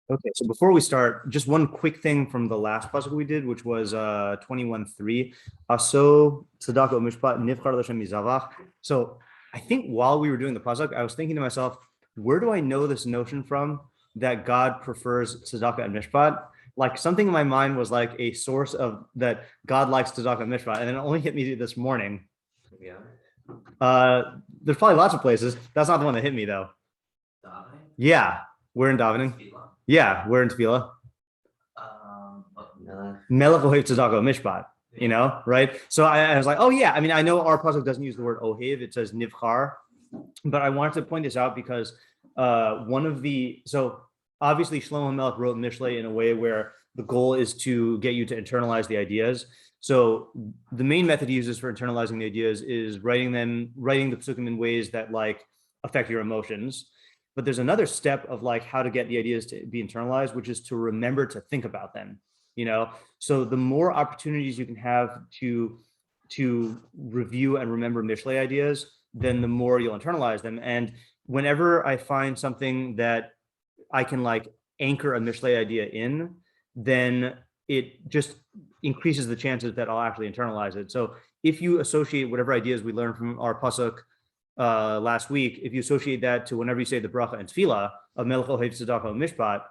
Okay, so before we start, just one quick thing from the last pasuk we did, which was 21:3. Aso tzedakah mishpat nivchar l'Hashem mizavach. So I think while we were doing the pasuk, I was thinking to myself, where do I know this notion from that God prefers tzedakah and mishpat? Like something in my mind was like a source of that God likes tzedakah and mishpat, and then it only hit me this morning. Yeah. There's probably lots of places. That's not the one that hit me though. Davening? Yeah, we're in davening. Tefillah. Yeah, we're in tefillah. Melech ohev tzedakah mishpat, you know, right? So I was like, oh yeah, I mean, I know our pasuk doesn't use the word ohev, it says nivchar, but I wanted to point this out because so obviously Shlomo Melech wrote Mishlei in a way where the goal is to get you to internalize the ideas. So the main method he uses for internalizing the ideas is writing the pasukim in ways that like affect your emotions. But there's another step of like how to get the ideas to be internalized, which is to remember to think about them, you know? So the more opportunities you can have to review and remember Mishlei ideas, then the more you'll internalize them. And whenever I find something that I can like anchor a Mishlei idea in, then it just increases the chances that I'll actually internalize it. So if you associate whatever ideas we learned from our pasuk last week, if you associate that to whenever you say the bracha and tefillah of melech ohev tzedakah mishpat,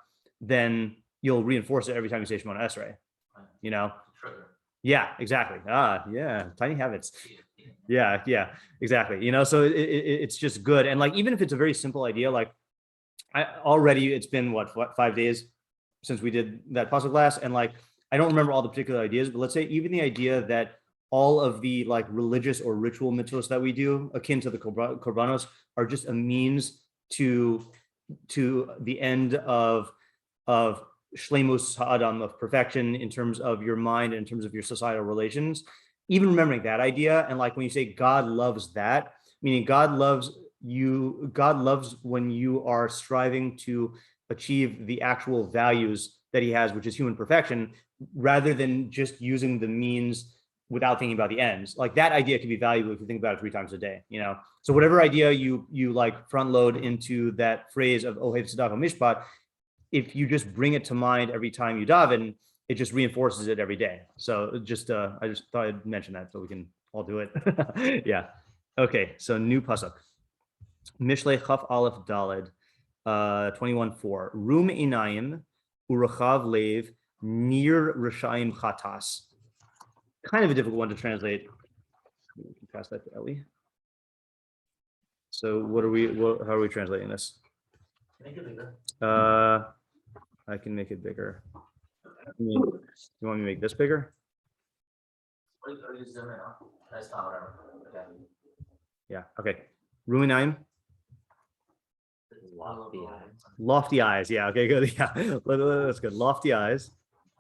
then you'll reinforce it every time you say Shemona Esrei. You know? Yeah, exactly. Yeah, tiny habits. Yeah, exactly. You know, so it's just good. And like, even if it's a very simple idea, like it's been what 5 days since we did that pasuk class, and like I don't remember all the particular ideas, but let's say even the idea that all of the like religious or ritual mitzvahs that we do, akin to the korbanos, are just a means to the end of shleimus ha'adam, of perfection in terms of your mind, in terms of your societal relations. Even remembering that idea, and like when you say God loves that, meaning God loves you, God loves when you are striving to achieve the actual values that he has, which is human perfection, rather than just using the means without thinking about the ends. Like that idea can be valuable if you think about it 3 times a day, you know? So whatever idea you like front load into that phrase of ohev tzedakah mishpat, if you just bring it to mind every time you daven, it just reinforces it every day. So I just thought I'd mention that so we can all do it. Yeah. Okay, so new pasuk. Mishlei chaf aleph daled 21:4. Rum inayim urachav lev nir rishayim chatas. Kind of a difficult one to translate. We can pass that to Ellie. So how are we translating this? Make it bigger. I can make it bigger. You want me to make this bigger? Yeah, okay. Ruminaim. Lofty eyes. Yeah, okay, good. Yeah, that's good. Lofty eyes.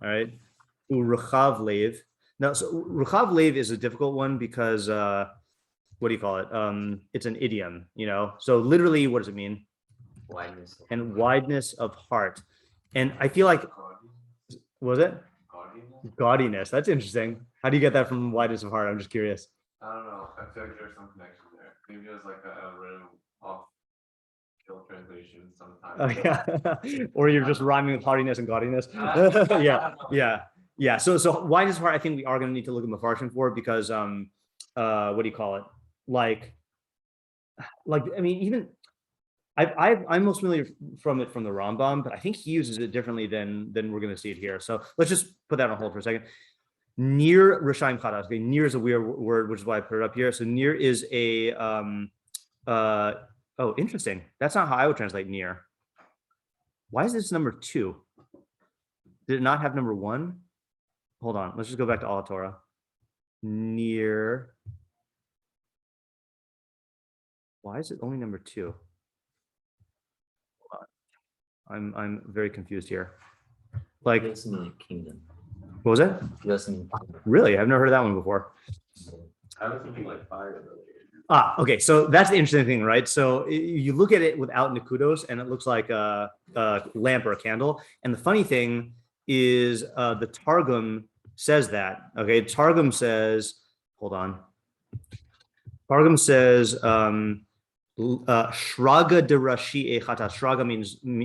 All right. Uruchav lev. Now, so Ruchav Lev is a difficult one because what do you call it? It's an idiom, you know. So literally, what does it mean? Wideness. And wideness of heart. And I feel like, was it? Gaudiness. That's interesting. How do you get that from wideness of heart? I'm just curious. I don't know. I feel like there's some connection there. Maybe there's like a random off-kill translation sometimes. Or you're just rhyming with hardiness and gaudiness. Yeah. So wideness of heart, I think we are going to need to look at meforshim for, because what do you call it? Like I mean, even I'm most familiar from the Rambam, but I think he uses it differently than we're going to see it here. So let's just put that on hold for a second. Nir rishayim chatas. Okay, nir is a weird word, which is why I put it up here. So nir is a oh, interesting. That's not how I would translate nir. Why is this number 2? Did it not have number 1? Hold on. Let's just go back to All Torah. Nir. Why is it only number 2? I'm very confused here. Like, Kingdom. What was it? Kingdom. Really? I've never heard of that one before. I was thinking like fire earlier. Okay. So that's the interesting thing, right? So you look at it without nekudos, and it looks like a lamp or a candle. And the funny thing is, the Targum says that. Okay, Targum says, hold on. Targum says Shraga de Rashi Echata. Shraga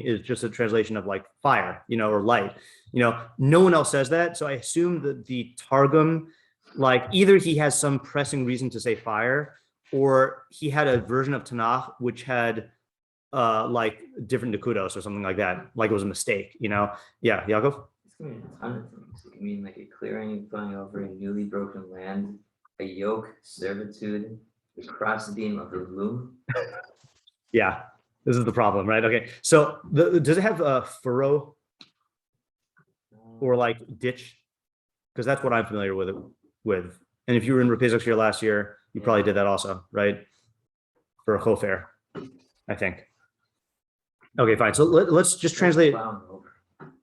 is just a translation of like fire, or light. No one else says that. So I assume that the Targum, like either he has some pressing reason to say fire, or he had a version of Tanakh which had like different Nakudos or something like that. Like it was a mistake, Yeah, Yaakov? This can mean a ton of things. It can mean like a clearing going over a newly broken land, a yoke, servitude, the crossbeam of the loom. Yeah, this is the problem, right? Okay, so does it have a furrow or like ditch? Because that's what I'm familiar with. And if you were in Rapizok here last year, you probably did that also, right? For a chofer, I think. Okay, fine. So let's just translate.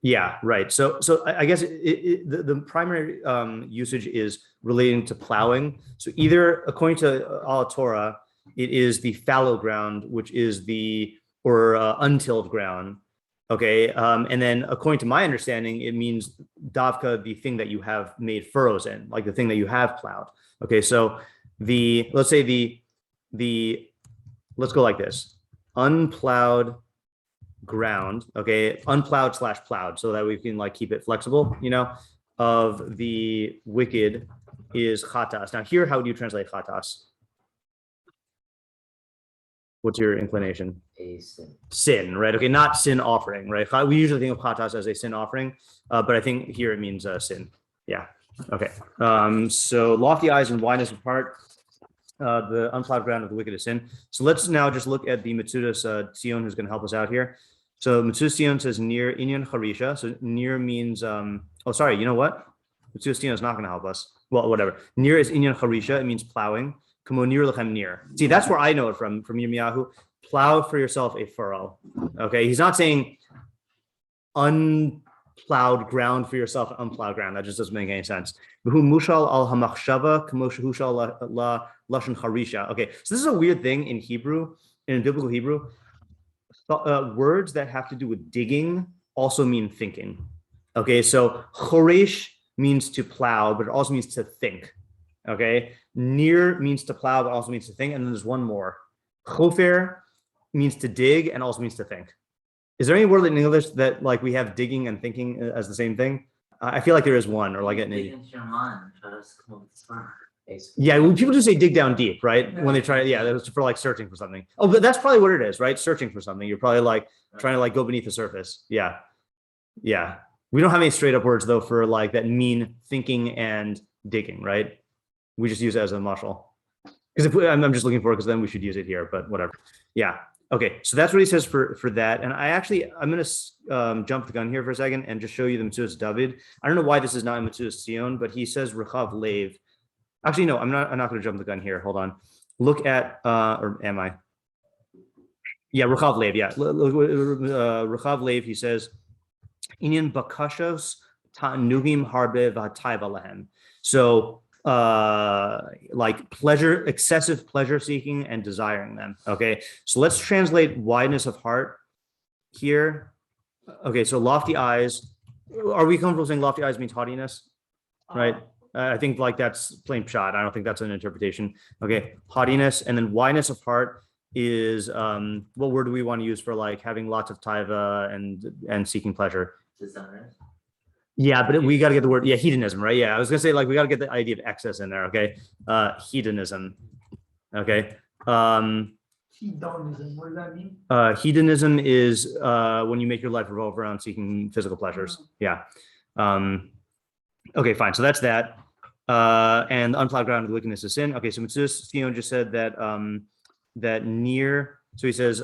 Yeah, right. So I guess the primary usage is relating to plowing. So either according to Al Torah, it is the fallow ground, which is or untilled ground. Okay, and then according to my understanding, it means davka, the thing that you have made furrows in, like the thing that you have plowed. Okay, so let's go like this: unplowed ground, okay, unplowed / plowed, so that we can like keep it flexible, of the wicked is chatas. Now here, how do you translate chatas? What's your inclination? A sin. Sin, right? Okay, not sin offering, right? We usually think of chatas as a sin offering, but I think here it means sin. Yeah. Okay. So lofty eyes and wideness of heart, the unplowed ground of the wicked is sin. So let's now just look at the Mitzudas ציון, who's going to help us out here. So Mitzudas ציון says near inyan harisha. So near means oh, sorry, you know what? Mitzudas ציון is not going to help us. Well, whatever. Near is inyan harisha. It means plowing. Near. See, that's where I know it from Yirmiyahu. Plow for yourself a furrow. Okay, he's not saying unplowed ground for yourself, unplowed ground. That just doesn't make any sense. Mushal al hamachshava la lashon harisha. Okay, so this is a weird thing in Hebrew, in biblical Hebrew. Words that have to do with digging also mean thinking. Okay, so choresh means to plow, but it also means to think. Okay, near means to plow, but also means to think. And then there's one more. Chofer means to dig and also means to think. Is there any word in English that like we have digging and thinking as the same thing? I feel like there is one, or like an yeah, when people just say dig down deep, right? When they try, yeah, that's for like searching for something. Oh, but that's probably what it is, right? Searching for something. You're probably like trying to like go beneath the surface. Yeah. We don't have any straight up words though for like that mean thinking and digging, right? We just use it as a mashal. Because I'm just looking for it, because then we should use it here, but whatever. Yeah. Okay. So that's what he says for that. And I'm going to jump the gun here for a second and just show you the Metzudas David. I don't know why this is not in Metzudas ציון, but he says Rechav Lev. Actually, no, I'm not going to jump the gun here. Hold on. Look at, or am I? Yeah, Rechav Lev. Yeah. Rechav Lev, he says, Inyan bakashos ta'nugim harbe v'hatayva lahem. So, like excessive pleasure seeking and desiring them. Okay, so let's translate wideness of heart here. Okay, so lofty eyes. Are we comfortable saying lofty eyes means haughtiness? Right. I think like that's plain pshat. I don't think that's an interpretation. Okay, haughtiness, and then wideness of heart is what word do we want to use for like having lots of taiva and seeking pleasure? Desire. Yeah, but we got to get the word, hedonism, right? Yeah, I was gonna say like we got to get the idea of excess in there. Okay, hedonism. Okay, Hedonism, what does that mean? hedonism is when you make your life revolve around seeking physical pleasures. Yeah. Okay, fine. So that's that. And the unplowed ground of the wickedness is sin. Okay, so Metzudas ציון just said that that near. So he says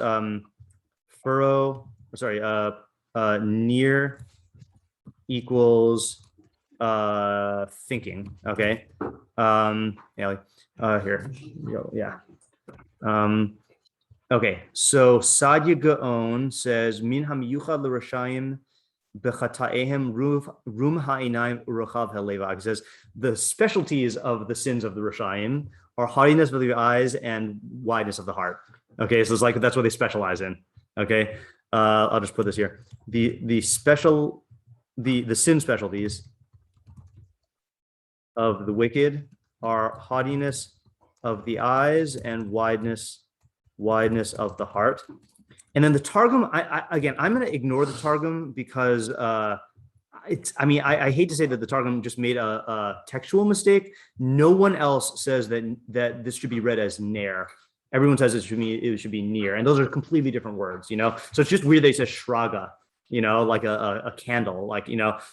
near equals thinking. Okay. Here we go. Yeah. Okay, so Sadia Gaon says min hamiyuchad l'rashayim b'chata'ehem rum ha'inaim u'rachav ha'leva. It says the specialties of the sins of the Rashayim are haughtiness of the eyes and wideness of the heart. Okay, so it's like that's what they specialize in. Okay, I'll just put this here. The sin specialties of the wicked are haughtiness of the eyes and wideness wideness of the heart. And then the Targum, again, I'm going to ignore the Targum because I hate to say that the Targum just made a textual mistake. No one else says that this should be read as ner. Everyone says it should be near, and those are completely different words, So it's just weird they say shraga, like a candle,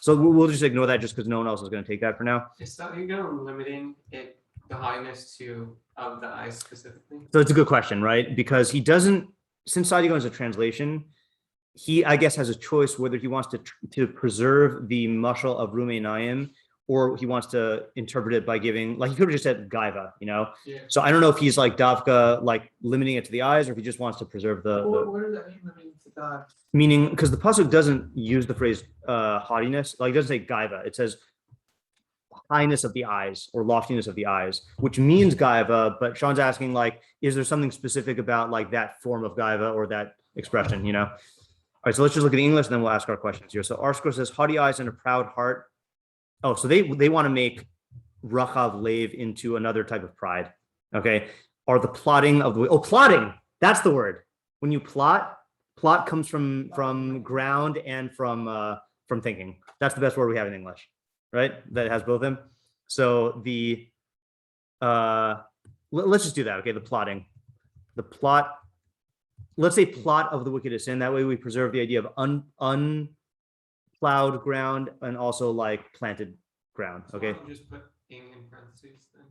So we'll just ignore that just because no one else is going to take that for now. Is Sadigan limiting it, the highness of the eyes specifically? So it's a good question, right? Because he doesn't, since Sadigan is a translation, he, I guess, has a choice whether he wants to preserve the mashal of Rumei Naim, or he wants to interpret it by giving, like he could have just said gaiva, Yeah. So I don't know if he's like davka, like limiting it to the eyes, or if he just wants to preserve What does that mean, limiting to God? meaning, because the pasuk doesn't use the phrase haughtiness, like it doesn't say gaiva, it says highness of the eyes or loftiness of the eyes, which means gaiva. But Sean's asking, like, is there something specific about like that form of gaiva or that expression, All right, so let's just look at the English and then we'll ask our questions here. So Arskor says haughty eyes and a proud heart. Oh, so they want to make Rachav Lev into another type of pride. Okay. Are the plotting of the plotting. That's the word. When you plot comes from ground and from thinking. That's the best word we have in English, right? That has both of them. So the let's just do that. Okay. The plotting. The plot. Let's say plot of the wicked is sin. That way we preserve the idea of unplowed ground and also like planted ground. So Okay. why don't you just put in parentheses then?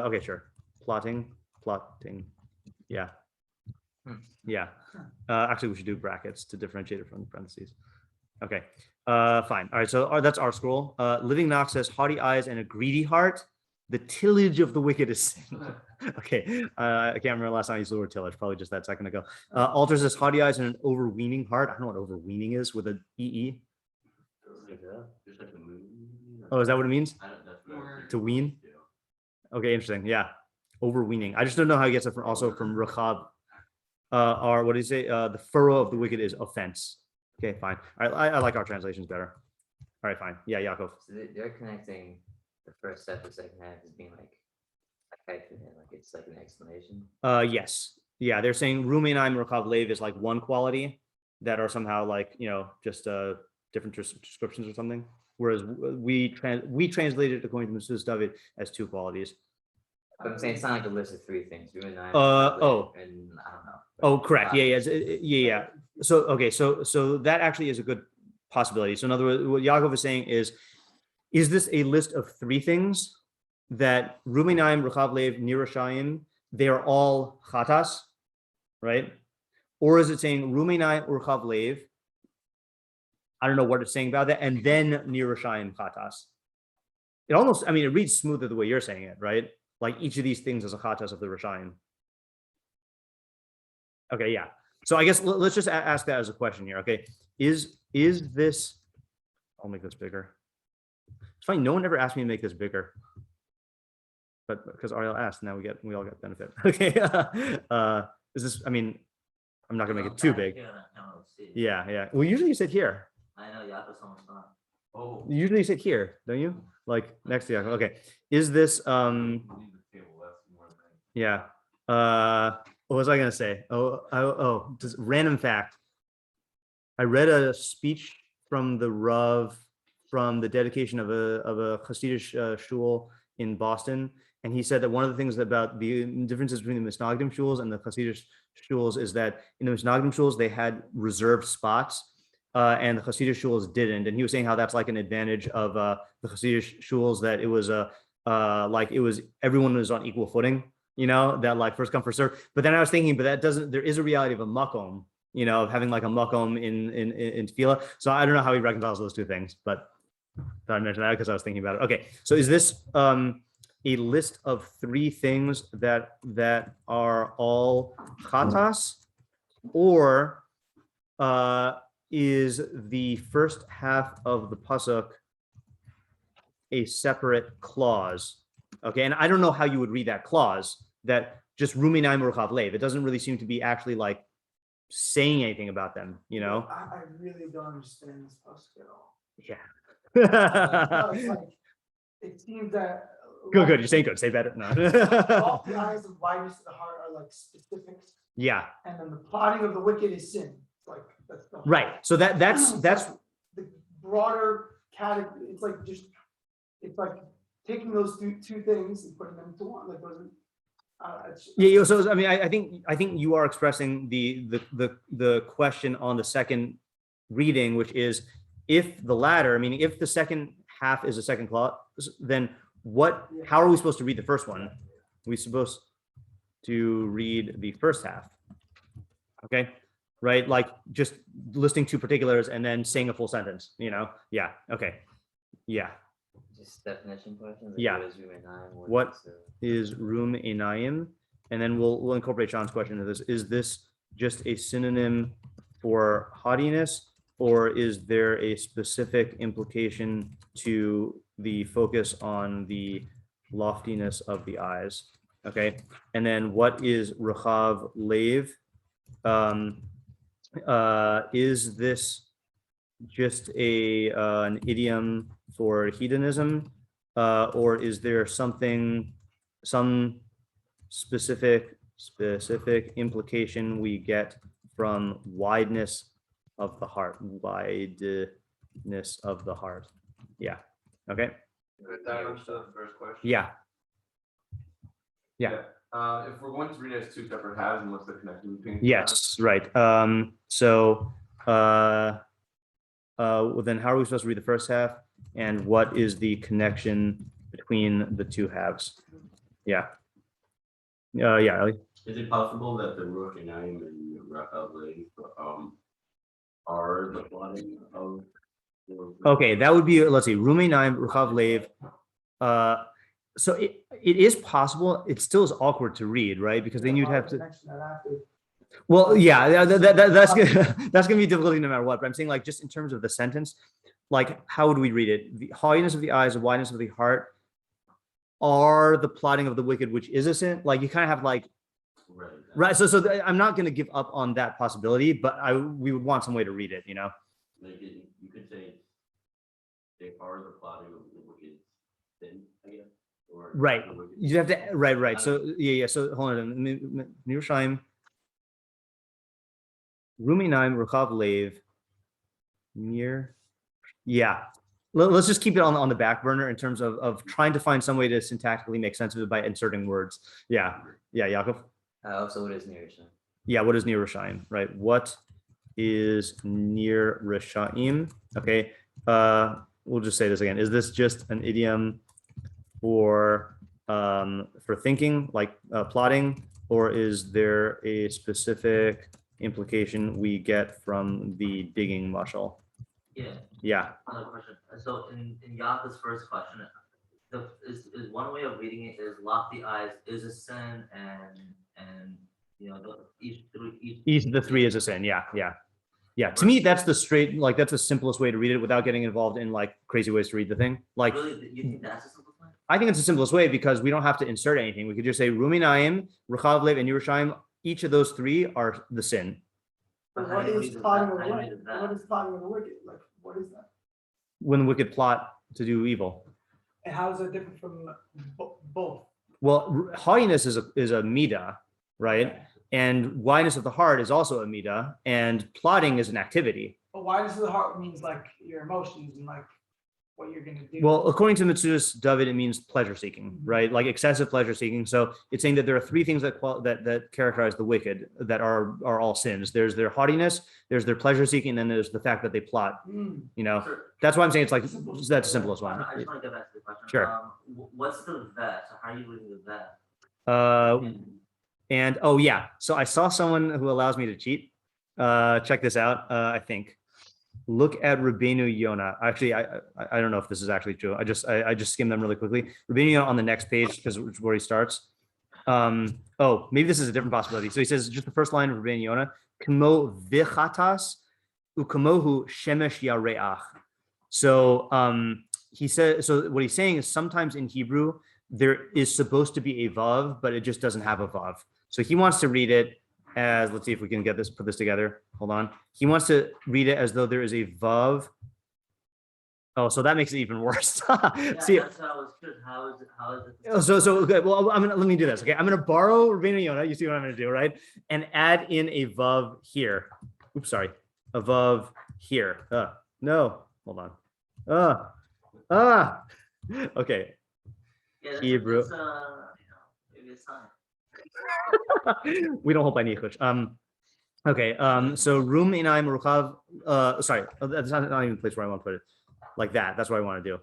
Okay, sure. Plotting. Yeah. Yeah. Actually, we should do brackets to differentiate it from the parentheses. Okay. Fine. All right. So that's our scroll. Living Knox says haughty eyes and a greedy heart. The tillage of the wicked is sin. Okay. I can't remember last time I used the word tillage. Probably just that second ago. Alter says haughty eyes and an overweening heart. I don't know what overweening is with an EE. Oh, is that what it means? To wean? Okay, interesting. Yeah. Overweening. I just don't know how he gets it from Rechab. Or what do you say? The furrow of the wicked is offense. Okay, fine. All right, I like our translations better. All right, fine. Yeah, Yaakov. So they're connecting the first step to the second half as being like a hyphen, like it's like an explanation. Yes. Yeah, they're saying Rumeinaim Rechab Lev is like one quality that are somehow like, just different descriptions or something. Whereas we translated it according to Mrs. David as two qualities. But I'm saying it's not like a list of three things. And I don't Oh. know. Oh, correct. Yeah. So okay, so that actually is a good possibility. So in other words, what Yaakov is saying is this a list of three things that Rumeinaim, Rechav Lev, Nirashayim, they are all chatas, right? Or is it saying Rumeinaim, Rechav Lev? I don't know what it's saying about that. And then Nirashayim chatas. It almost, it reads smoother the way you're saying it, right? Like each of these things is a chatas of the Rashayim. Okay, yeah. So I guess let's just ask that as a question here. Okay, is this? I'll make this bigger. It's funny. No one ever asked me to make this bigger, but because Ariel asked, now we all get benefit. Okay. Is this? I'm not gonna make it too big. Yeah. Well, usually you sit here. I know Yaakov's almost gone. Oh. Usually you sit here, don't you? Like next to Yaakov. Okay. Is this? Yeah. What was I gonna say? Just random fact. I read a speech from the Rav from the dedication of a Hasidic shul in Boston, and he said that one of the things about the differences between the Misnagdim shuls and the Hasidic shuls is that in the Misnagdim shuls they had reserved spots, and the Hasidic shuls didn't. And he was saying how that's like an advantage of the Hasidic shuls, that it was everyone was on equal footing. That like first come first serve. But then I was thinking, there is a reality of a makom, of having like a makom in tefillah. So I don't know how he reconciles those two things, but I mentioned that because I was thinking about it. Okay, so is this a list of three things that are all chatas, or is the first half of the pasuk a separate clause? Okay, and I don't know how you would read that clause, that just Rumeinaim Rechav Lev. It doesn't really seem to be actually like saying anything about them, I really don't understand this pasuk at all. Yeah. No, it's like, it seems that Good. You're saying good. Say better. No. all the eyes and wideness of the heart are like specific Yeah, And then the plotting of the wicked is sin. It's like, that's the. right. So that's The broader category, it's like taking those two things and putting them into one, like those. yeah. So I mean, I think you are expressing the question on the second reading, which is if the latter, meaning if the second half is a second clause, then how are we supposed to read the first one? We're supposed to read the first half. Okay, right? Like just listing two particulars and then saying a full sentence, Yeah. Okay. Yeah. Just definition questions. Yeah. What is What is room einayim? room einayim? And then we'll incorporate Sean's question into this. Is this just a synonym for haughtiness, or is there a specific implication to the focus on the loftiness of the eyes? Okay. And then what is rechav lev? Is this just an idiom for hedonism, or is there some specific implication we get from wideness of the heart? Wideness of the heart. Yeah. Okay. Good, that answers the first question. Yeah. If we're going to read it as two separate halves, and what's the connection between? Yes. Right. So well, then how are we supposed to read the first half? And what is the connection between the two halves? Yeah. Yeah. Ali? Is it possible that the Rosh Einayim and Rechav Lev are the plotting of? Okay, that would be, let's see, Room einayim, Rechav lev. So it is possible. It still is awkward to read, right? Because then you'd have to. Well, yeah, that's gonna be difficult no matter what. But I'm saying, like, just in terms of the sentence, like, how would we read it? The haughtiness of the eyes, the wideness of the heart are the plotting of the wicked, which is a sin. Like, you kind of have like, right. So I'm not gonna give up on that possibility, but we would want some way to read it, Like you could say they are the plotting of the wicked sin, I guess. Or right. You have to right. So yeah. So hold on. Meforshim. Room einayim, Rechav lev. Near. Yeah. Let's just keep it on the back burner in terms of trying to find some way to syntactically make sense of it by inserting words. Yeah. Yaakov. Also, what is near Hashem? Yeah. What is near Rashaim? Right. What is near Rashaim? Okay. We'll just say this again. Is this just an idiom for thinking, like plotting, or is there a specific implication we get from the digging mashal? Yeah. Another question. So in Yaakov's first question, is one way of reading it is lofty eyes is a sin, and Each of the three is a sin. Yeah. To me, that's that's the simplest way to read it without getting involved in like crazy ways to read the thing. Like, really, you think that's the simplest way? I think it's the simplest way because we don't have to insert anything. We could just say Room einayim, Rechav lev, and Yerushalayim. Each of those three are the sin. But what is plotting of the wicked? What is plotting of the wicked? Like, what is that? When the wicked plot to do evil. And how is that different from both? Well, haughtiness is a midah, right? Okay. And wideness of the heart is also a midah, and plotting is an activity. But wideness of the heart means like your emotions and like what you're going to do. Well, according to Mitzudas David, it means pleasure seeking, right? Like excessive pleasure seeking. So it's saying that there are three things that characterize the wicked that are all sins. There's their haughtiness, there's their pleasure seeking, and then there's the fact that they plot. That's why I'm saying it's like that's the simplest one. I just want to get back to the question. Sure. What's the vet? So how are you reading the vet? And oh yeah, so I saw someone who allows me to cheat. Check this out. I think. Look at Rabbeinu Yonah. Actually, I don't know if this is actually true. I just skimmed them really quickly. Rabbeinu Yonah on the next page because it's where he starts. Oh, maybe this is a different possibility. So he says just the first line of Rabbeinu Yonah, "Kamo vichatas ukamohu shemesh yareach." So he said. So what he's saying is sometimes in Hebrew there is supposed to be a vav, but it just doesn't have a vav. So he wants to read it as, let's see if we can put this together. Hold on. He wants to read it as though there is a vav Oh, so that makes it even worse. Yeah, See, that's how I was curious. How is it? so okay. Well, let me do this. Okay, I'm gonna borrow Rabbeinu Yonah. You see what I'm gonna do, right? And add in a vav here. Oops, sorry, a vav here. No, hold on. Okay. Yeah, that's, Hebrew. that's, maybe it's time. We don't hold by nichush. Okay. So room inaim ruchav. Sorry, that's not even the place where I want to put it. Like that. That's what I want to do.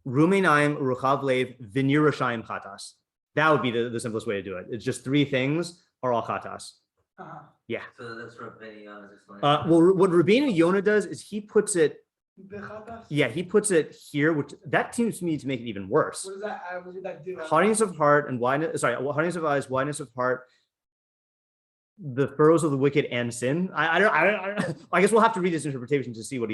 Room inaim ruchav lev v'nirashayim chatas. That would be the simplest way to do it. It's just three things are all chatas. Uh-huh. Yeah. So that's what Benny was explaining. Well, what Rabbeinu Yonah does is he puts it. Bechatas? Yeah, he puts it here, which that seems to me to make it even worse. What does that, what does that do? Hardiness of heart and wideness. Sorry, hardiness of eyes, wideness of heart. The furrows of the wicked and sin. I guess we'll have to read this interpretation to see what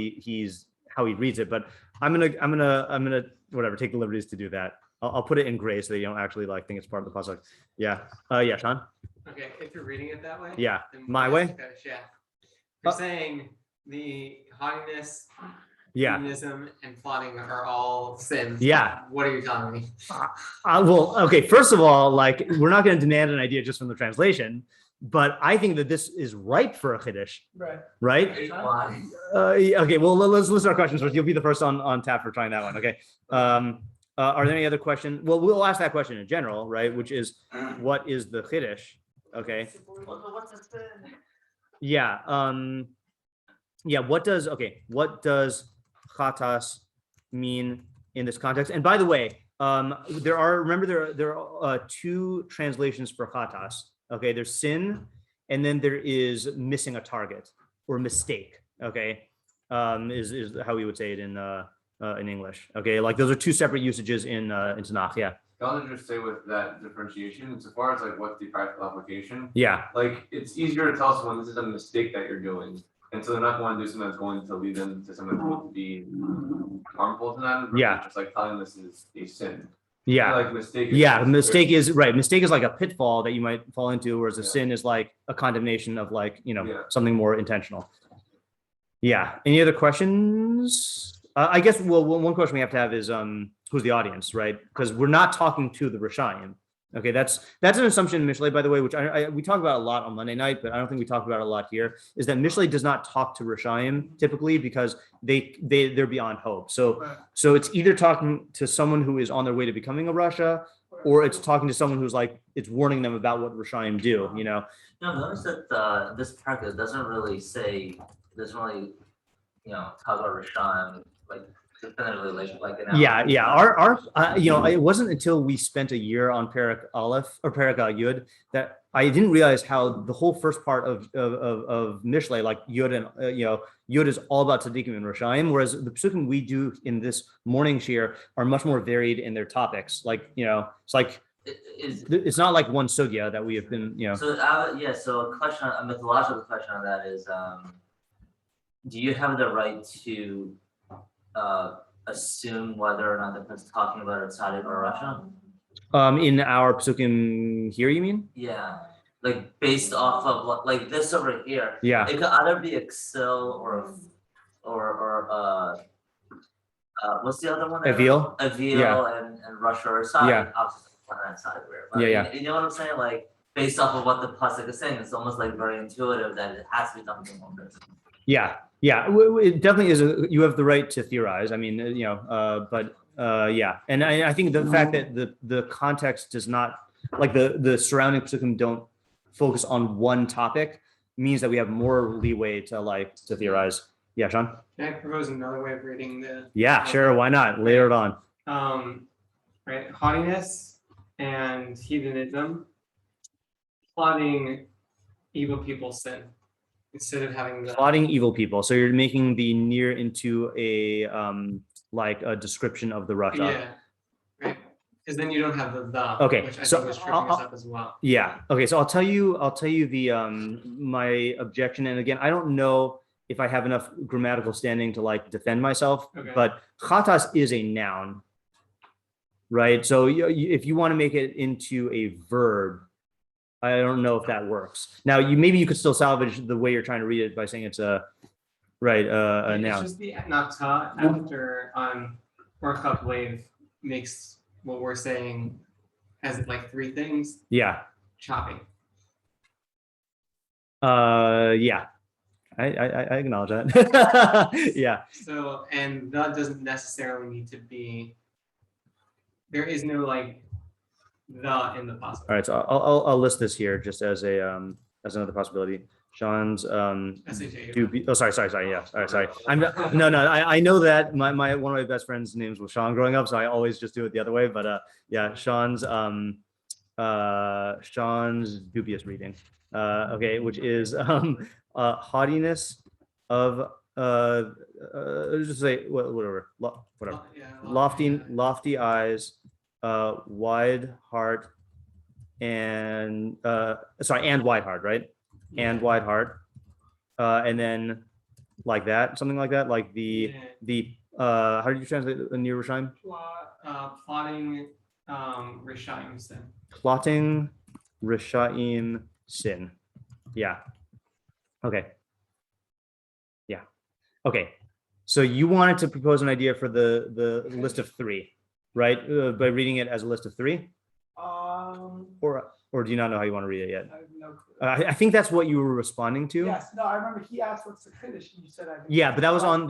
how he reads it. But I'm gonna whatever take the liberties to do that. I'll put it in gray so that you don't actually think it's part of the pasuk. Yeah. Yeah, Sean. Okay, if you're reading it that way. Yeah, then my what is way? Kaddish? Yeah. You're saying the haughtiness, Yeah. hedonism, and plotting are all sins. Yeah. What are you telling me? Well, okay. First of all, we're not going to demand an idea just from the translation, but I think that this is ripe for a chiddush, Right. right? Why? Okay. Well, let's listen to our questions first. You'll be the first on tap for trying that one. Okay. Are there any other questions? Well, we'll ask that question in general, right? Which is, what is the chiddush? Okay. What's a sin? Yeah. Yeah. What does chatas mean in this context? And by the way, there are two translations for chatas. Okay, there's sin, and then there is missing a target or mistake. Okay, is how we would say it in English. Okay, those are two separate usages in Tanakh. Yeah. I'll just say with that differentiation, insofar as what's the practical application, Yeah. it's easier to tell someone this is a mistake that you're doing. And so they're not going to do something that's going to lead them to something that's going to be harmful to them. versus Yeah. Just telling them this is a sin. Yeah. Mistake. Yeah, mistake is right. Mistake is like a pitfall that you might fall into, whereas a Yeah. sin is like a condemnation of Yeah. something more intentional. Yeah. Any other questions? I guess one question we have to have is who's the audience, right? Because we're not talking to the Rishayim. Okay, that's an assumption in Mishlei, by the way, which we talk about a lot on Monday night, but I don't think we talk about it a lot here. Is that Mishlei does not talk to Rishayim typically because they're beyond hope. So it's either talking to someone who is on their way to becoming a Rasha, or it's talking to someone who's it's warning them about what Rishayim do. No, notice that this paragraph doesn't really talk about Rishon definitively an Yeah. Our it wasn't until we spent a year on Parak Aleph or Parak Yud that I didn't realize how the whole first part of Mishlei, Yud and Yud is all about tzaddikim and Rishayim, whereas the pasukim we do in this morning shiur are much more varied in their topics. It's not like one sugya that we have been, So a mythological question on that is, do you have the right to assume whether or not the person's talking about a tzaddik or Russia? In our pasukim here, you mean? Yeah, based off of this over here. Yeah. It could either be Excel or what's the other one? Avil. And Russia or side. Yeah. Obviously, on that side where. But Yeah. You know what I'm saying? Based off of what the pasuk is saying, it's almost very intuitive that it has to be something more person. Yeah. It definitely is. You have the right to theorize. I mean, but yeah. And I think the fact that the context does not, the surrounding pasukim don't focus on one topic means that we have more leeway to theorize. Yeah, Sean? Can I propose another way of reading the? Yeah, sure. Why not? Layer it on. Right, haughtiness and hedonism, plotting evil people's sin instead of having the. Plotting evil people. So you're making the near into a a description of the Rasha. Yeah, right. Because then you don't have the. Okay, Which I so think was tripping us up as well. Yeah. Okay. So I'll tell you the my objection. And again, I don't know if I have enough grammatical standing to defend myself, Okay. but chatas is a noun, right? So if you want to make it into a verb, I don't know if that works. Now maybe you could still salvage the way you're trying to read it by saying it's a Right, It's now, just the nata after or wave makes what we're saying as like three things, yeah, choppy. yeah. I acknowledge that. Yeah, So, and that doesn't necessarily need to be, there is no like the in the pasuk. all right, so I'll list this here just as as another possibility. Sean's SHA. oh, sorry, yeah, all right, sorry. No, I know that my one of my best friends' names was Sean growing up, so I always just do it the other way. But yeah, Sean's dubious reading, okay, which is haughtiness of just say whatever, lofty eyes, wide heart, and and wide heart, right? And wide heart, and then like that, something like that, like the how did you translate the near Rishaim? Plotting Rishaim sin. Plotting Rishaim sin. Yeah. Okay. Yeah. Okay. So you wanted to propose an idea for the list of three, right? By reading it as a list of three, or do you not know how you want to read it yet? I have no clue. I think that's what you were responding to. Yes, no, I remember he asked what's the Kiddush, and you said I think. Yeah, but that was on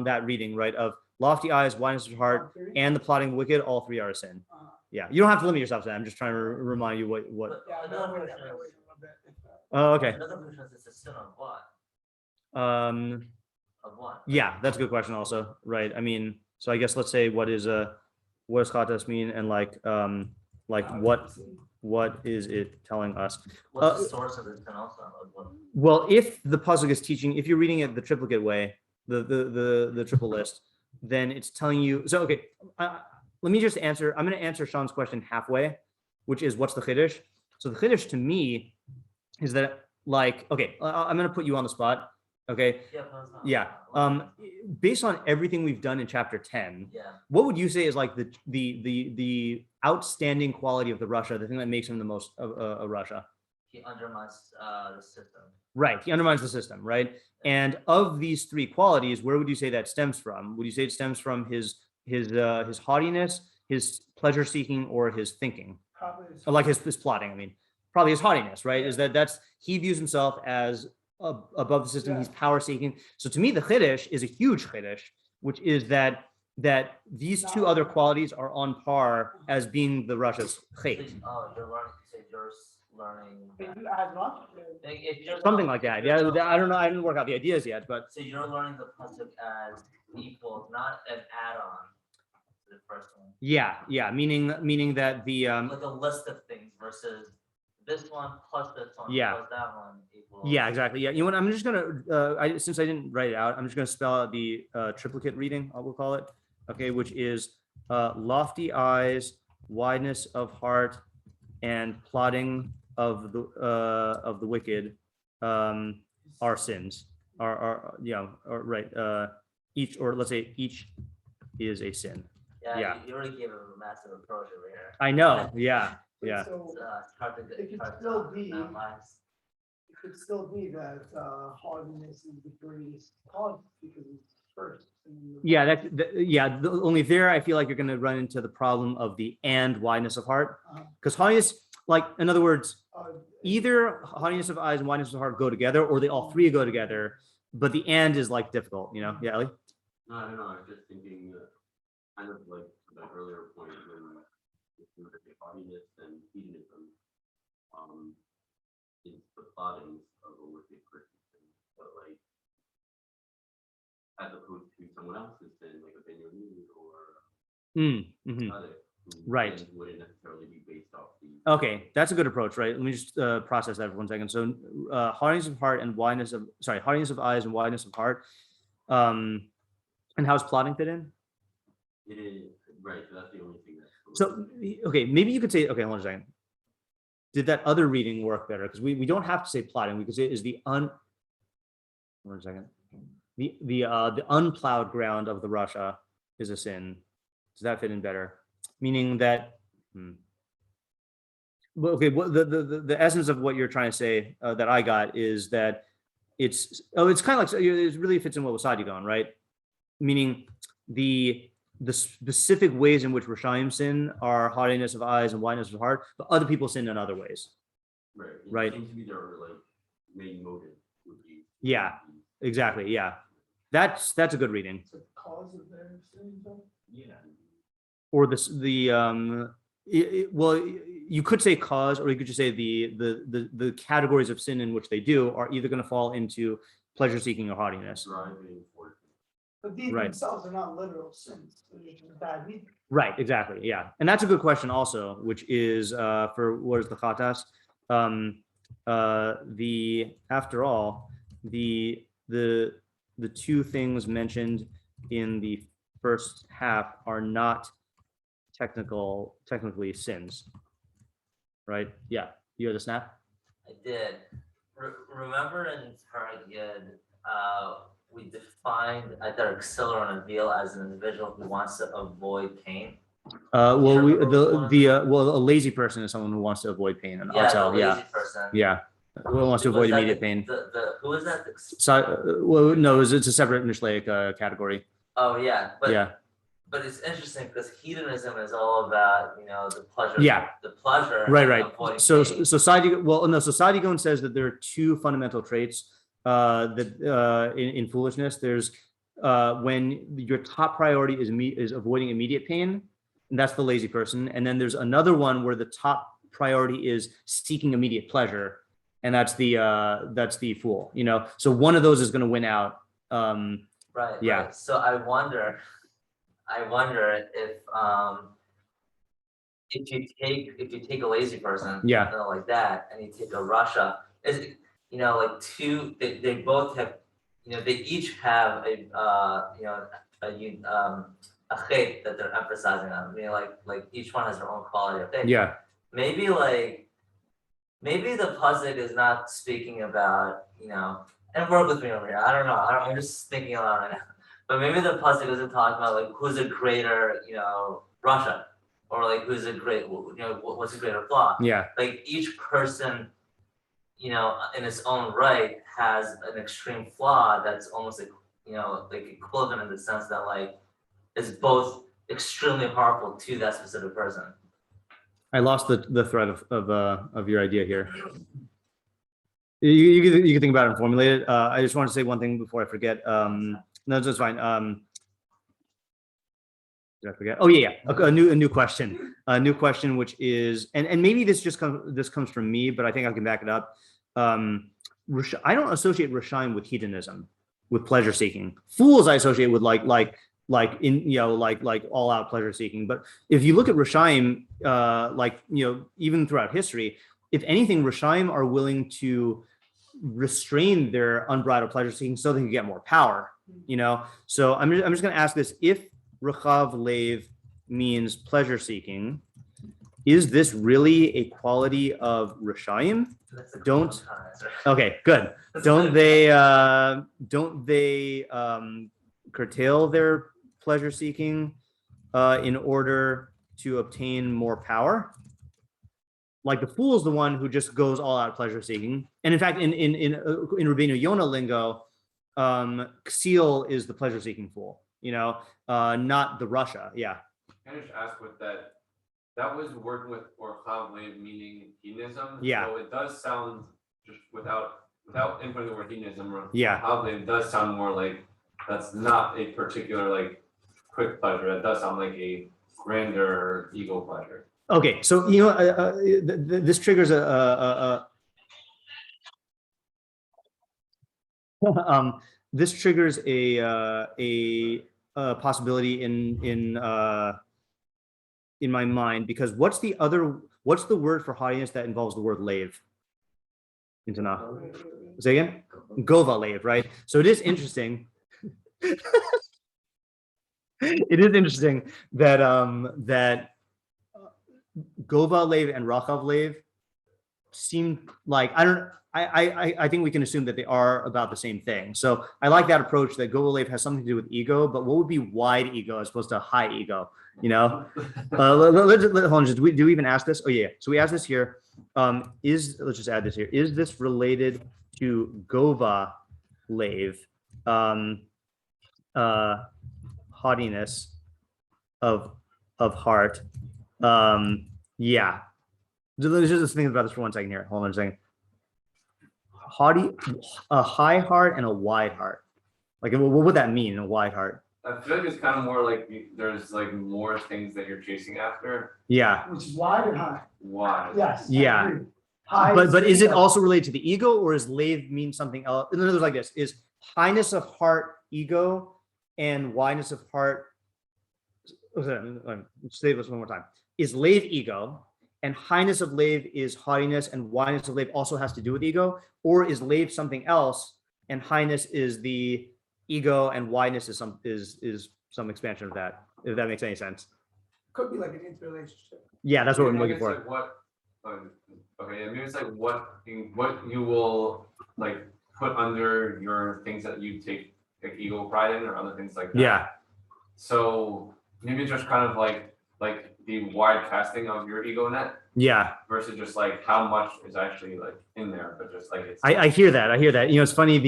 that reading, right? Of lofty eyes, wideness of heart, and the plotting of the wicked. All three are a sin. Yeah, you don't have to limit yourself to that. I'm just trying to remind you what. Yeah, I know, wait a little bit. Oh, okay. Another question is, it's a sin of what? Of what? Yeah, that's a good question. Also, right? I mean, so I guess let's say what does chatas mean, and what is it telling us? What's the source of this sin also? Like what? Well, if the pasuk is teaching, if you're reading it the triplicate way, the triple list, then it's telling you. So okay, let me just answer. I'm going to answer Sean's question halfway, which is what's the chiddush? So the chiddush to me is that okay, I'm going to put you on the spot. Okay. Yeah. But it's not- Yeah. Based on everything we've done in chapter 10, Yeah. what would you say is like the outstanding quality of the Russia, the thing that makes him the most of Russia? He undermines the system. Right. He undermines the system, right? And of these three qualities, where would you say that stems from? Would you say it stems from his haughtiness, his pleasure seeking, or his thinking? Probably. Or like his plotting, I mean, probably his haughtiness, right? Is that's he views himself as above the system. Yeah. He's power seeking. So to me, the chiddush is a huge chiddush, which is that these two other qualities are on par as being the Russia's chait. Oh, you're learning. So you're learning. Did you add what? Like, if you're Something like that. Yeah, I don't know. I didn't work out the ideas yet, but So you're learning the pasuk as equal, not an add-on to the first one. yeah, meaning that the Like a list of things versus this one plus this one Yeah. plus that one equals. yeah, exactly. Yeah, you know what? I'm just gonna since I didn't write it out, I'm just gonna spell out the triplicate reading. We'll call it. Okay, which is lofty eyes, wideness of heart, and plotting of the wicked are sins. Are right. Each, or let's say each is a sin. Yeah, yeah. You already gave a massive approach over here. I know. Yeah. Yeah. So It's hard to get. It could hard to still be- analyze. it could still be that hardness is the greatest cause because it's first. and the- Yeah, only there I feel like you're going to run into the problem of the and wideness of heart, because haughtiness, like in other words, either haughtiness of eyes and wideness of heart go together, or they all three go together, but the and is like difficult, you know? Yeah, Ellie? No, I don't know, I was just thinking, kind of like that earlier point when if you look at haughtiness and hedonism, is the plotting of a wicked person, but like, as opposed to someone else's sin, like a Benjamin or other. who Right. then wouldn't necessarily be based off the. Okay, that's a good approach, right? Let me just process that for 1 second. So haughtiness of heart and haughtiness of eyes and wideness of heart. And how's plotting fit in? It is, right, so that's the only thing that's. So, okay, maybe you could say, okay, hold on a second. Did that other reading work better? Because we don't have to say plotting. We could say is the hold on a second. The unplowed ground of the Russia is a sin. Does that fit in better? Meaning that, well, okay, the essence of what you're trying to say that I got is that it's kind of like, it really fits in what Wasadi going, right? Meaning the specific ways in which Rishaim sin are haughtiness of eyes and wideness of heart, but other people sin in other ways. Right. It Right. seems to be their like main motive would be. Yeah, exactly. Yeah. That's a good reading. It's a cause of their sin, though. Yeah. Or well, you could say cause, or you could just say the categories of sin in which they do are either going to fall into pleasure seeking or haughtiness. Driving for. But these Right. themselves are not literal sins. They're just bad meaning. Right, exactly. Yeah. And that's a good question also, which is for what is the khatas? After all, the two things mentioned in the first half are not technically sins. Right? Yeah. You had a snap? I did. Remember in Targum, we defined either Axilla and Avil as an individual who wants to avoid pain. Well, remember a lazy person is someone who wants to avoid pain, and I'll tell, the lazy yeah, person. yeah, who wants to Was avoid that immediate the- pain. The who is that? So, well, no, it's a separate Mishlei category. Oh yeah, but Yeah, but it's interesting because hedonism is all about the pleasure. Yeah. The pleasure. right, and right. avoiding So pain. Sadigon says that there are two fundamental traits that in foolishness. There's when your top priority is avoiding immediate pain, and that's the lazy person. And then there's another one where the top priority is seeking immediate pleasure, and that's the fool. So one of those is going to win out. Right. yeah. Right. So I wonder if you take a lazy person, Yeah. like that, and you take a Russia, is it, like two, they both have, they each have a chait that they're emphasizing on. I mean, like each one has their own quality of faith. Yeah, Maybe the pasuk is not speaking about, and work with me over here. I don't know. I'm just thinking aloud right now. But maybe the pasuk isn't talking about like who's a greater, Russia, or like who's a great, what's a greater flaw. yeah, Like each person, in its own right has an extreme flaw that's almost like, like equivalent in the sense that like is both extremely harmful to that specific person. I lost the thread of your idea here. You can think about it and formulate it. I just want to say one thing before I forget. No, that's fine. Did I forget? Oh yeah. A new question. A new question, which is, and maybe this comes from me, but I think I can back it up. I don't associate Rishaim with hedonism, with pleasure seeking. Fools I associate with like all out pleasure seeking. But if you look at Rishaim, even throughout history, if anything, Rishaim are willing to restrain their unbridled pleasure seeking so they can get more power. So I'm just going to ask this: if Rechav Lev means pleasure seeking, is this really a quality of Rishaim? That's a Don't- cool answer. Okay, good. Don't they curtail their pleasure seeking in order to obtain more power? Like the fool is the one who just goes all out pleasure seeking. And in fact, in Rabbeinu Yonah lingo, Ksil is the pleasure seeking fool, not the Russia. Yeah. Can I just ask what that was working with Orchav Lev, meaning hedonism? Yeah. So it does sound, just without inputting the word hedonism, Yeah. Orchav Lev does sound more like that's not a particular like quick pleasure. It does sound like a grander ego pleasure. Okay, so this triggers this triggers a possibility in my mind, because what's the word for haughtiness that involves the word lave in Tanakh? Say again? Gova lave, right? So it is interesting. It is interesting that that Gova Lev and Rachav Lev seem like, I think we can assume that they are about the same thing. So I like that approach that Gova Lev has something to do with ego, but what would be wide ego as opposed to high ego? Hold on, do we even ask this? Oh yeah, so we asked this here. Let's just add this here. Is this related to Gova lave, haughtiness of heart. Yeah. Let's just think about this for 1 second here. Hold on a second. A high heart and a wide heart. Like, what would that mean? A wide heart? I feel like it's kind of more like there's like more things that you're chasing after. Yeah. Which is wide or high? Why? Yes. I Yeah. agree. High But is it ego. also related to the ego, or is lave mean something else? In other words, like this: is highness of heart ego and wideness of heart? Say this one more time. Is lave ego, and highness of lave is haughtiness, and wideness of lave also has to do with ego, or is lave something else, and highness is the ego, and wideness is some expansion of that? If that makes any sense. Could be like an interrelationship. Yeah, that's what I'm Maybe looking it's for. like okay, yeah, maybe it's like what you will like put under your things that you take like ego pride in or other things like that. Yeah. So maybe it's just kind of like the wide casting of your ego net Yeah. versus just like how much is actually like in there, but just like it's I hear that. I hear that. You know, it's funny.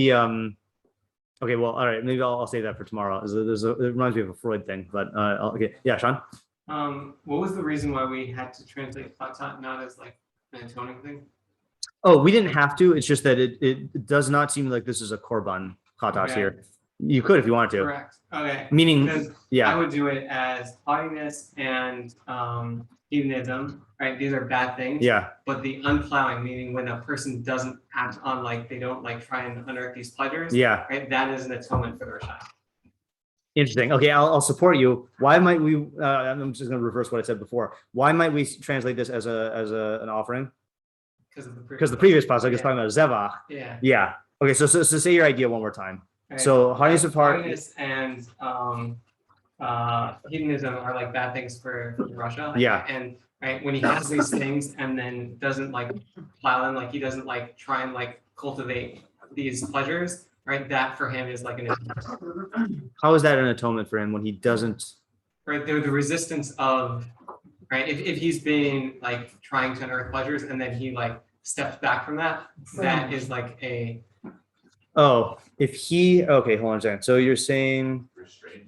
Okay, well, all right. Maybe I'll save that for tomorrow. It reminds me of a Freud thing, but okay. Yeah, Sean. What was the reason why we had to translate chatat not as like an atoning thing? Oh, we didn't have to. It's just that it does not seem like this is a korban chatas Okay. here. You could if you wanted to. Correct. Okay. Meaning, Because I yeah, would do it as haughtiness and hedonism, right? These are bad things. yeah, But the unplowing, meaning when a person doesn't act on like they don't like try and unearth these pleasures, yeah. right? That is an atonement for the Rishai. Interesting. Okay, I'll support you. Why might we? I'm just going to reverse what I said before. Why might we translate this as an offering? Because the previous pasuk is talking about zevach. Yeah. Yeah. Okay. So say your idea one more time. Right. So haughtiness of heart. Haughtiness and hedonism are like bad things for Russia. Like, Yeah. And right when he has these things and then doesn't like plow them, like he doesn't like try and like cultivate these pleasures, right? That for him is like an How is that an atonement for him when he doesn't? right. The resistance of right if he's been like trying to unearth pleasures and then he like steps back from that, that is like a Oh, if he. Okay, hold on a second. So you're saying. restrained.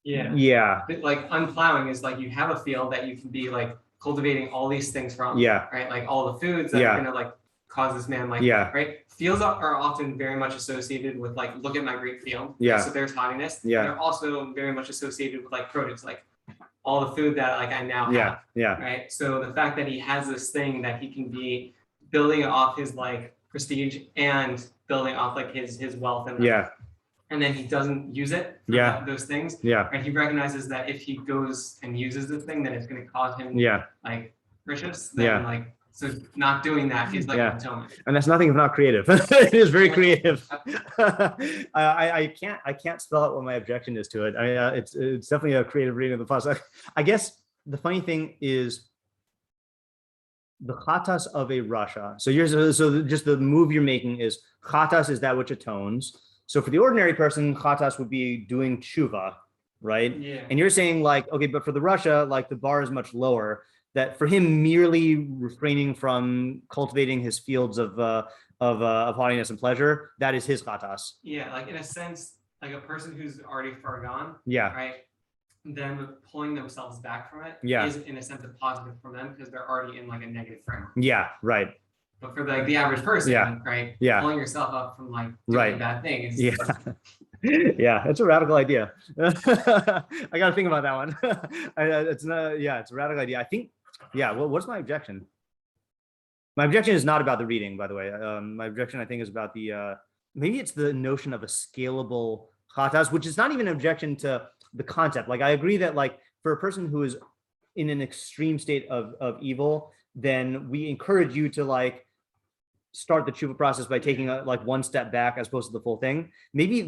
Yeah. But, like unplowing is like you have a field that you can be like cultivating all these things from. Yeah. Right. Like all the foods that Yeah. are gonna like cause this man like Yeah. right. Fields are often very much associated with like look at my great field. Yeah. So there's haughtiness. Yeah. They're also very much associated with like produce, like all the food that like I now have. Yeah. Yeah. Right. So the fact that he has this thing that he can be building off his like prestige and building off like his wealth and Yeah. and then he doesn't use it for Yeah. those things. Yeah. Right. He recognizes that if he goes and uses this thing, then it's going to cause him Yeah. like riches. Then Yeah. like so not doing that is like Yeah. an atonement. And that's nothing if not creative. It is very creative. I can't spell out what my objection is to it. It's definitely a creative reading of the pasuk. I guess the funny thing is the chatas of a rasha. So just the move you're making is chatas is that which atones. So for the ordinary person, chatas would be doing tshuva, right? Yeah. And you're saying like, okay, but for the rasha, like the bar is much lower. That for him, merely refraining from cultivating his fields of haughtiness and pleasure, that is his chatas. Yeah. Like in a sense, like a person who's already far gone, Yeah, right? Them pulling themselves back from it Yeah. is in a sense a positive for them because they're already in like a negative framework. yeah, right. But for like the average person, Yeah. right? Yeah. Pulling yourself up from like doing Right. a bad thing is Yeah, yeah, it's a radical idea. I got to think about that one. It's not. Yeah, it's a radical idea. I think. Yeah. What's my objection? My objection is not about the reading, by the way. My objection, I think, is about the maybe it's the notion of a scalable chatas, which is not even an objection to the concept. Like I agree that like for a person who is in an extreme state of evil, then we encourage you to like start the tshuva process by taking like one step back as opposed to the full thing. Maybe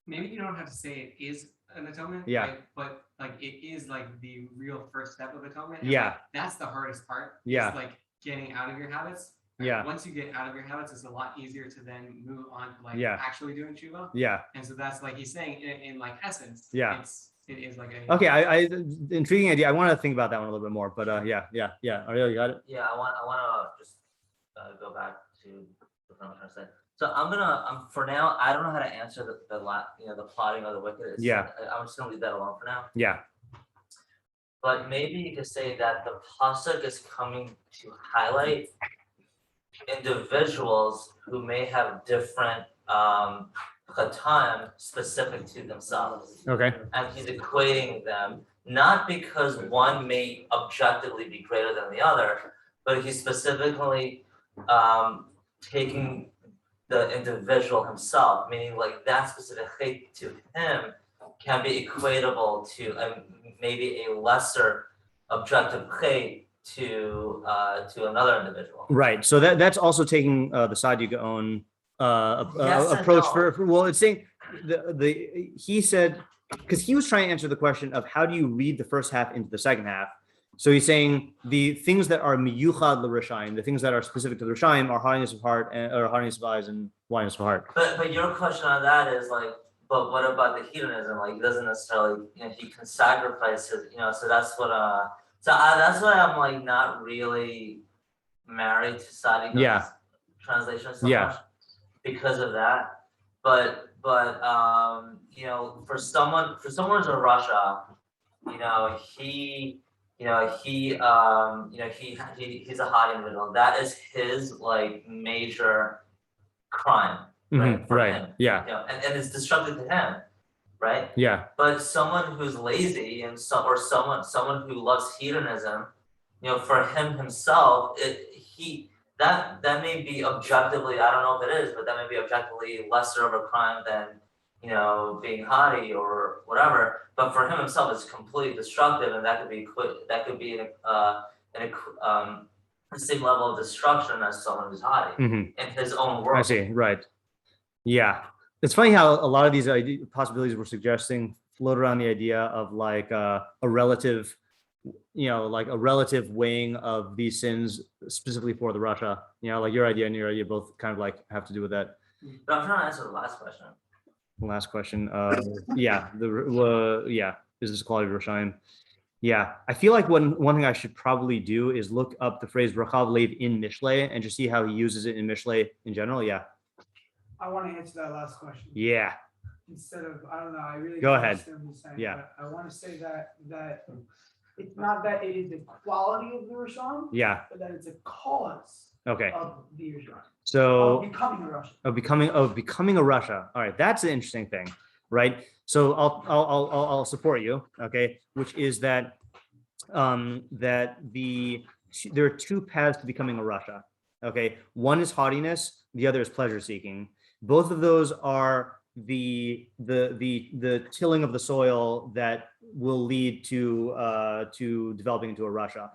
maybe you don't have to say it is an atonement, Yeah. right? But like it is like the real first step of atonement. and, Yeah. like, that's the hardest part. Yeah. Is like getting out of your habits. right? Yeah. Once you get out of your habits, it's a lot easier to then move on to like Yeah. actually doing tshuva. yeah. And so that's like he's saying in like essence. Yeah. It is like a Okay, I intriguing idea. I want to think about that one a little bit more, but yeah. Ariel, you got it? Yeah, I want to just go back to what I'm trying to say. So for now, I don't know how to answer the plotting of the wicked. Yeah. I'm just gonna leave that alone for now. Yeah. But maybe you could say that the pasuk is coming to highlight individuals who may have different chatan specific to themselves. Okay. And he's equating them, not because one may objectively be greater than the other, but he's specifically taking the individual himself, meaning like that specific hate to him can be equatable to maybe a lesser objective hate to another individual. Right. So that's also taking the side you own Yes and approach no. for well, it's saying he said, because he was trying to answer the question of how do you read the first half into the second half. So he's saying the things that are miyuchad l'rishayim, the things that are specific to the rishayim are hardness of heart or hardness of eyes and blindness of heart. But your question on that is like, but what about the hedonism? Like, he doesn't necessarily, he can sacrifice his, so that's what that's why I'm like not really married to Sadiq's Yeah. translation so Yeah. much because of that. But for someone who's a Russia, he's a hot individual. That is his like major crime, right? For Right. him. Yeah. And it's destructive to him, right? Yeah. But someone who's lazy and someone who loves hedonism, for him himself, that may be objectively, I don't know if it is, but that may be objectively lesser of a crime than being haughty or whatever. But for him himself, it's completely destructive, and that could be in the same level of destruction as someone who's haughty in his own world. I see. Right. Yeah. It's funny how a lot of these possibilities we're suggesting float around the idea of like a relative, like a relative weighing of these sins specifically for the Russia. Like your idea and your idea both kind of like have to do with that. But I'm trying to answer the last question. Last question. Is this quality of Roshaim? Yeah, I feel like one thing I should probably do is look up the phrase Rachav Lev in Mishlei and just see how he uses it in Mishlei in general. Yeah. I want to answer that last question. Yeah. Instead of, I don't know, I really. Go don't ahead. understand what you're saying, Yeah. but I want to say that it's not that it is the quality of the Rishon, Yeah. but that it's a cause Okay. of the Rishon, So of becoming a Russian. of becoming a Russia. All right, that's an interesting thing, right? So I'll support you, okay? Which is that there are two paths to becoming a Russia. Okay, one is haughtiness, the other is pleasure seeking. Both of those are the tilling of the soil that will lead to developing into a Russia.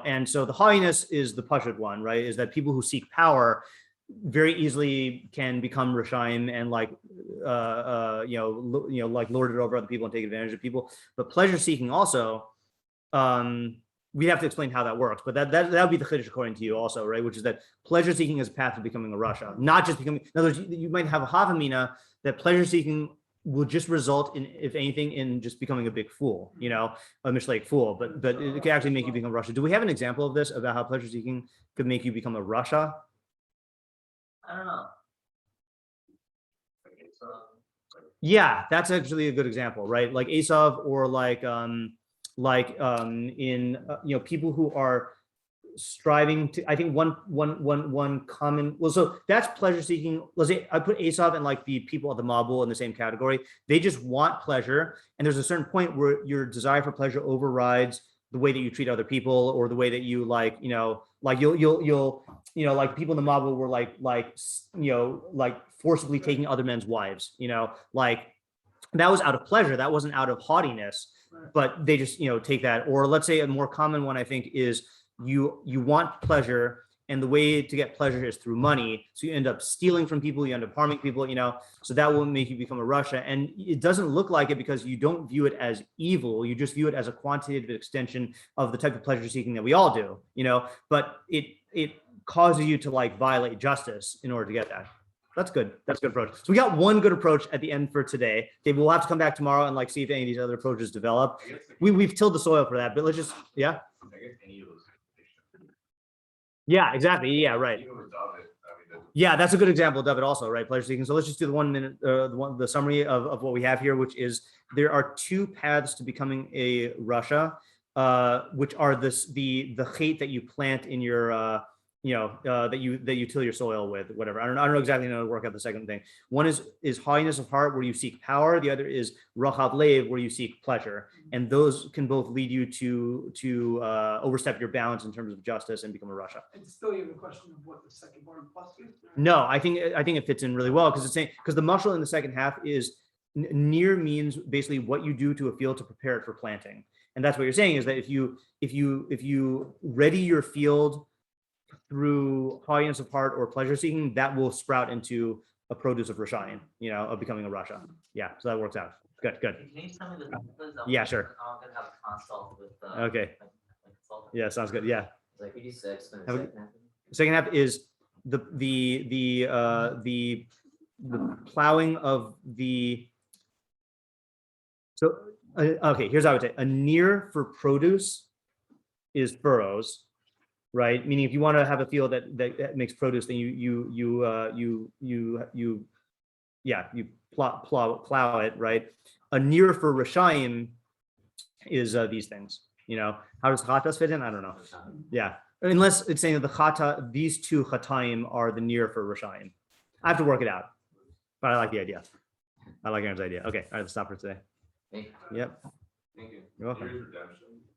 And so the haughtiness is the pashut one, right? Is that people who seek power very easily can become Rishaim and like like lord it over other people and take advantage of people. But pleasure seeking also, we'd have to explain how that works, but that would be the chiddush according to you also, right? Which is that pleasure seeking is a path to becoming a Russia, not just becoming. In other words, you might have a havamina that pleasure seeking will just result in, if anything, in just becoming a big fool, a Mishlei fool. But it can actually make you become a Russia. Do we have an example of this about how pleasure seeking could make you become a Russia? I don't know. Yeah, that's actually a good example, right? Like Esav, or in people who are striving to. I think one common. Well, so that's pleasure seeking. Let's say I put Esav and like the people at the Mabul in the same category. They just want pleasure, and there's a certain point where your desire for pleasure overrides the way that you treat other people, or the way that you like you'll like people in the Mabul were like forcibly taking other men's wives, like that was out of pleasure. That wasn't out of haughtiness, but they just, take that. Or let's say a more common one, I think, is you want pleasure, and the way to get pleasure is through money. So you end up stealing from people, you end up harming people, so that will make you become a Russia. And it doesn't look like it because you don't view it as evil. You just view it as a quantitative extension of the type of pleasure seeking that we all do, but it causes you to like violate justice in order to get that. That's good. That's a good approach. So we got one good approach at the end for today. Okay, we'll have to come back tomorrow and like see if any of these other approaches develop. We've tilled the soil for that, but let's just, yeah. I guess any of those. Yeah, exactly. Yeah, right. Even without it, I mean, Yeah, that's a good example, David, also, right? Pleasure seeking. So let's just do the 1 minute, the summary of what we have here, which is there are two paths to becoming a Rasha, which are the hate that you plant in your, that you till your soil with, whatever. I don't know exactly how to work out the second thing. One is haughtiness of heart, where you seek power. The other is rachav lev, where you seek pleasure. And those can both lead you to overstep your bounds in terms of justice and become a Rasha. It's still even a question of what the second part of plus is. No, I think it fits in really well because it's saying, because the mashal in the second half is near means basically what you do to a field to prepare it for planting. And that's what you're saying is that if you ready your field through haughtiness of heart or pleasure seeking, that will sprout into a produce of Rashayim, of becoming a Rasha. Yeah, so that works out. Good. Can you tell me the numbers? Yeah, sure. I'm gonna have a consult with Okay. my consultant. Yeah, sounds good. Yeah. Like, could you say explain Have the a- second half? The second half is the plowing of the. So okay, here's how I would say a near for produce is furrows, right? Meaning if you want to have a field that makes produce, then you plow it, right? A near for Rashayim is these things. How does chatas fit in? I don't know. Yeah, unless it's saying that the chata, these two chataim are the near for Rashayim. I have to work it out, but I like the idea. I like Aaron's idea. Okay, all right, let's stop for today. Thank you. Yep. Thank you. You're welcome. Here's redemption.